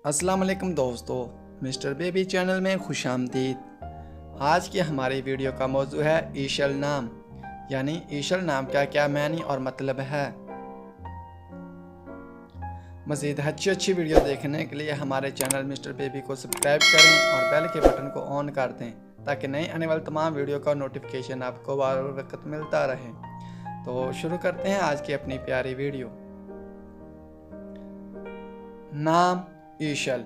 अस्सलाम वालेकुम दोस्तों, मिस्टर बेबी चैनल में खुशामदीद। आज की हमारी वीडियो का मौजू है ईशल नाम, यानी ईशल नाम का क्या मानी और मतलब है। मज़ीद अच्छी वीडियो देखने के लिए हमारे चैनल मिस्टर बेबी को सब्सक्राइब करें और बेल के बटन को ऑन कर दें ताकि नई आने वाली तमाम वीडियो का नोटिफिकेशन आपको बार वक्त मिलता रहे। तो शुरू करते हैं आज की अपनी प्यारी वीडियो। नाम ईशल।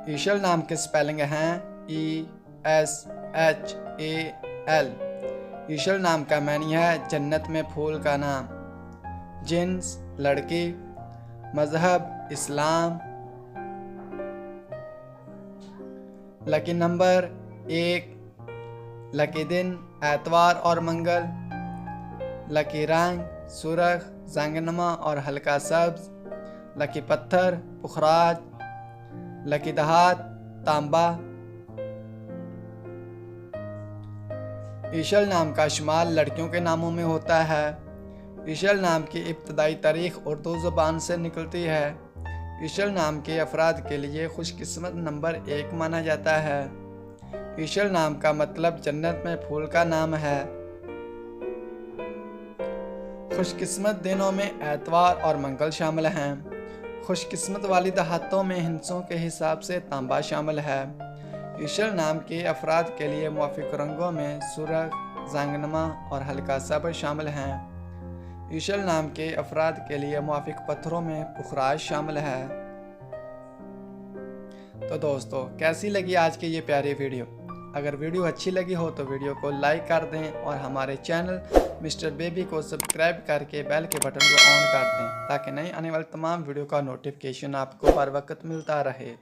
ईशल नाम के स्पेलिंग हैं ESHAL। ईशल नाम का मानी है जन्नत में फूल का नाम। जिन्स लड़की, मजहब इस्लाम। लकी नंबर 1, लकी दिन एतवार और मंगल। लकी रंग सुरख, जंगनमा और हल्का सब्ज। लकी पत्थर पुखराज। लकी दहात तांबा। ईशल नाम का शुमार लड़कियों के नामों में होता है। ईशल नाम की इब्तदाई तारीख उर्दू ज़ुबान से निकलती है। ईशल नाम के अफराद के लिए खुशकिस्मत नंबर 1 माना जाता है। ईशल नाम का मतलब जन्नत में फूल का नाम है। खुशकिस्मत दिनों में एतवार और मंगल शामिल हैं। खुशकिस्मत वाली दहातों में हिंसों के हिसाब से तांबा शामिल है। ईशल नाम के अफराद के लिए मुवाफिक रंगों में सुरख, जंगनमा और हल्का सब्ज शामिल हैं। ईशल नाम के अफराद के लिए मुवाफिक पत्थरों में पुखराज शामिल है। तो दोस्तों, कैसी लगी आज की ये प्यारी वीडियो? अगर वीडियो अच्छी लगी हो तो वीडियो को लाइक कर दें और हमारे चैनल मिस्टर बेबी को सब्सक्राइब करके बेल के बटन को ऑन कर दें ताकि नई आने वाली तमाम वीडियो का नोटिफिकेशन आपको हर वक्त मिलता रहे।